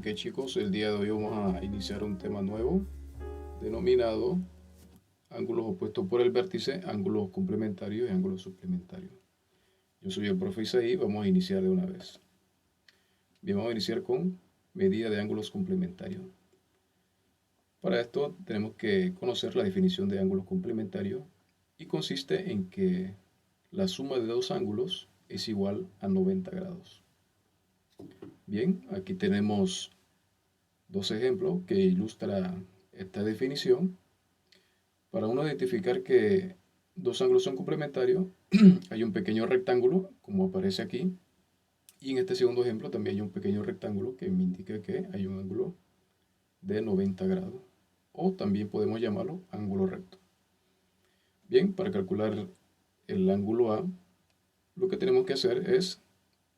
Ok chicos, el día de hoy vamos a iniciar un tema nuevo denominado ángulos opuestos por el vértice, ángulos complementarios y ángulos suplementarios. Yo soy el profe Isaí, vamos a iniciar de una vez. Bien, vamos a iniciar con medida de ángulos complementarios. Para esto tenemos que conocer la definición de ángulos complementarios y consiste en que la suma de dos ángulos es igual a 90 grados. Bien, aquí tenemos dos ejemplos que ilustran esta definición. Para uno identificar que dos ángulos son complementarios, hay un pequeño rectángulo, como aparece aquí, y en este segundo ejemplo también hay un pequeño rectángulo que me indica que hay un ángulo de 90 grados, o también podemos llamarlo ángulo recto. Bien, para calcular el ángulo A, lo que tenemos que hacer es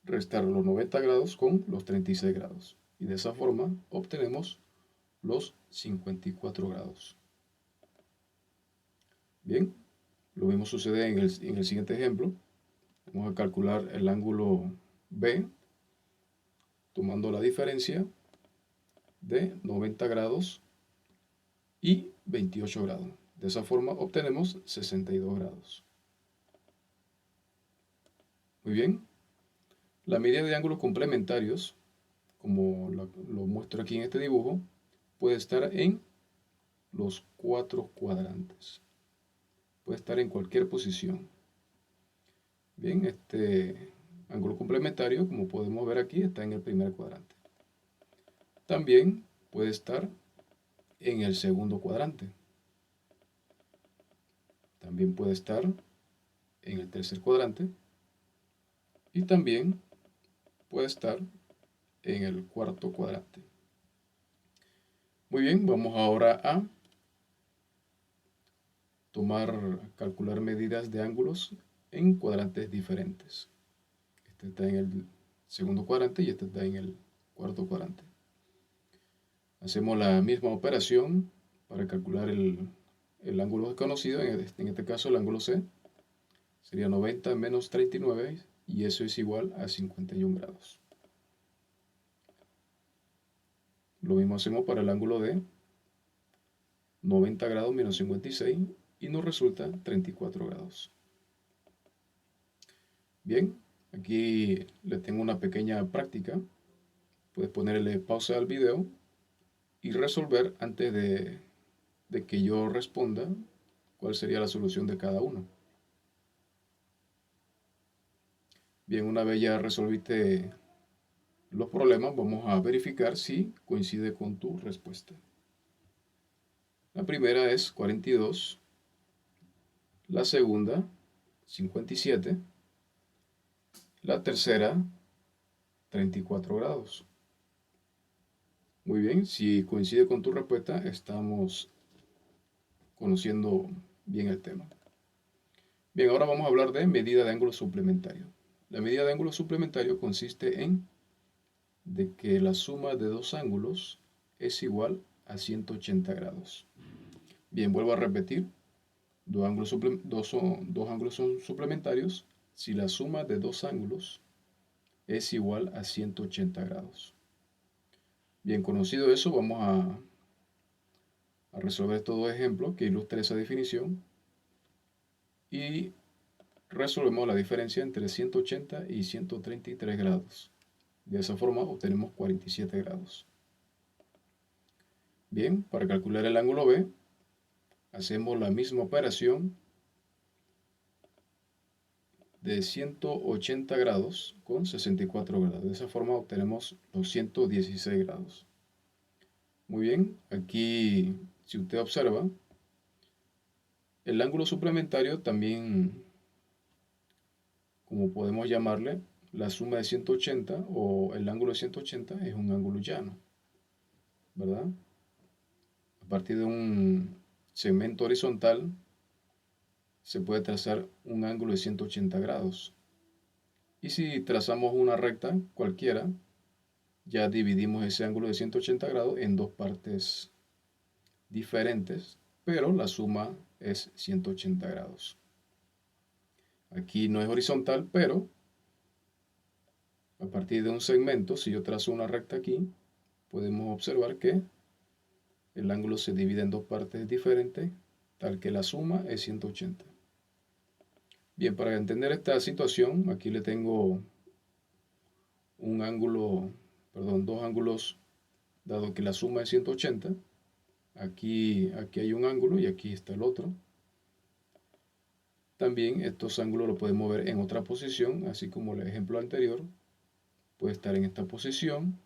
restar los 90 grados con los 36 grados, y de esa forma obtenemos los 54 grados. Bien, lo mismo sucede en el siguiente ejemplo. Vamos a calcular el ángulo B tomando la diferencia de 90 grados y 28 grados. De esa forma obtenemos 62 grados. Muy bien. La medida de ángulos complementarios, como lo muestro aquí en este dibujo, puede estar en los cuatro cuadrantes. Puede estar en cualquier posición. Bien, este ángulo complementario, como podemos ver aquí, está en el primer cuadrante. También puede estar en el segundo cuadrante. También puede estar en el tercer cuadrante. Y también puede estar en el cuarto cuadrante. Muy bien, vamos ahora a calcular medidas de ángulos en cuadrantes diferentes. Este está en el segundo cuadrante y este está en el cuarto cuadrante. Hacemos la misma operación para calcular el ángulo desconocido, en este caso el ángulo C. Sería 90 menos 39 y eso es igual a 51 grados. Lo mismo hacemos para el ángulo D, 90 grados menos 56 y nos resulta 34 grados. Bien, aquí les tengo una pequeña práctica. Puedes ponerle pausa al video y resolver antes de que yo responda cuál sería la solución de cada uno. Bien, una vez ya resolviste los problemas, vamos a verificar si coincide con tu respuesta. La primera es 42, la segunda 57, la tercera 34 grados. Muy bien, si coincide con tu respuesta, estamos conociendo bien el tema. Bien, ahora vamos a hablar de medida de ángulo suplementario. La medida de ángulo suplementario consiste en de que la suma de dos ángulos es igual a 180 grados. Bien, vuelvo a repetir, dos ángulos son suplementarios si la suma de dos ángulos es igual a 180 grados. Bien, conocido eso, vamos a resolver estos dos ejemplos que ilustran esa definición y resolvemos la diferencia entre 180 y 133 grados. De esa forma obtenemos 47 grados. Bien, para calcular el ángulo B, hacemos la misma operación de 180 grados con 64 grados. De esa forma obtenemos los 116 grados. Muy bien, aquí si usted observa, el ángulo suplementario también, como podemos llamarle, la suma de 180 o el ángulo de 180 es un ángulo llano, ¿verdad? A partir de un segmento horizontal se puede trazar un ángulo de 180 grados. Y si trazamos una recta cualquiera, ya dividimos ese ángulo de 180 grados en dos partes diferentes, pero la suma es 180 grados. Aquí no es horizontal, pero a partir de un segmento, si yo trazo una recta aquí, podemos observar que el ángulo se divide en dos partes diferentes, tal que la suma es 180. Bien, para entender esta situación, aquí le tengo un ángulo, perdón, dos ángulos, dado que la suma es 180. Aquí hay un ángulo y aquí está el otro. También estos ángulos los podemos ver en otra posición, así como el ejemplo anterior. Puede estar en esta posición,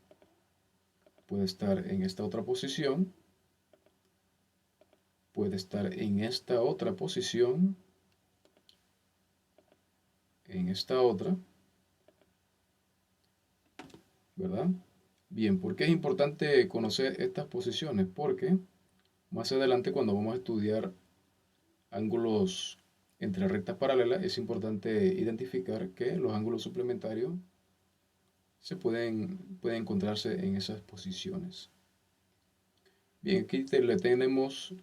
puede estar en esta otra posición, puede estar en esta otra posición, en esta otra, ¿verdad? Bien, ¿por qué es importante conocer estas posiciones? Porque más adelante, cuando vamos a estudiar ángulos entre rectas paralelas, es importante identificar que los ángulos suplementarios pueden encontrarse en esas posiciones. Bien, aquí le tenemos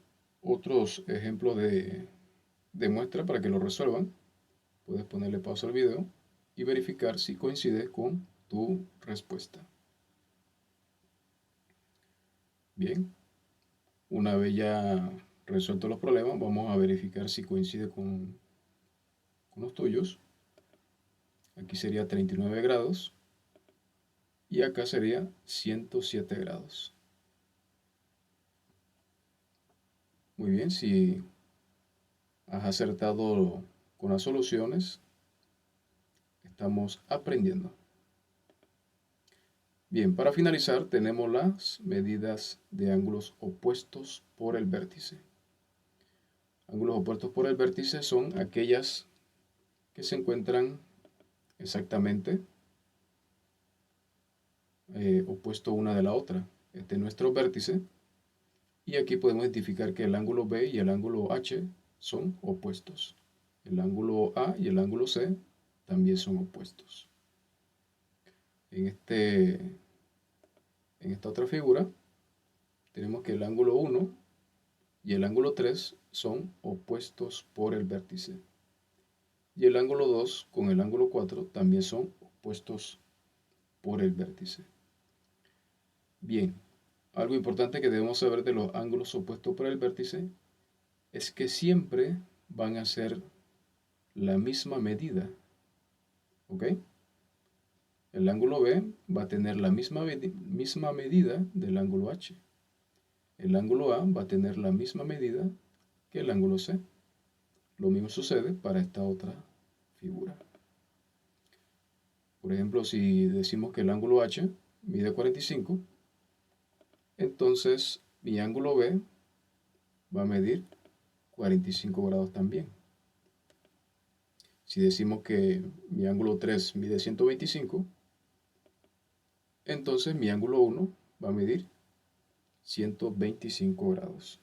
otros ejemplos de muestra para que lo resuelvan. Puedes ponerle pausa al video y verificar si coincide con tu respuesta. Bien, una vez ya resueltos los problemas, vamos a verificar si coincide con los tuyos. Aquí sería 39 grados y acá sería 107 grados. Muy bien, si has acertado con las soluciones, estamos aprendiendo. Bien, para finalizar tenemos las medidas de ángulos opuestos por el vértice. Ángulos opuestos por el vértice son aquellas que se encuentran exactamente opuesto una de la otra. Este es nuestro vértice y aquí podemos identificar que el ángulo B y el ángulo H son opuestos. El ángulo A y el ángulo C también son opuestos. En esta otra figura tenemos que el ángulo 1 y el ángulo 3 son opuestos por el vértice. Y el ángulo 2 con el ángulo 4 también son opuestos por el vértice. Bien, algo importante que debemos saber de los ángulos opuestos por el vértice es que siempre van a ser la misma medida. ¿Ok? El ángulo B va a tener la misma medida del ángulo H. El ángulo A va a tener la misma medida que el ángulo C. Lo mismo sucede para esta otra figura. Por ejemplo, si decimos que el ángulo H mide 45, entonces mi ángulo B va a medir 45 grados también. Si decimos que mi ángulo 3 mide 125, entonces mi ángulo 1 va a medir 125 grados.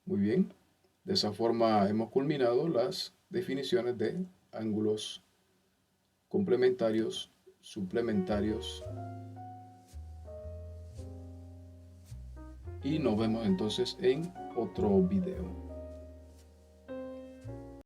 Muy bien, de esa forma hemos culminado las definiciones de ángulos complementarios, suplementarios, y nos vemos entonces en otro video.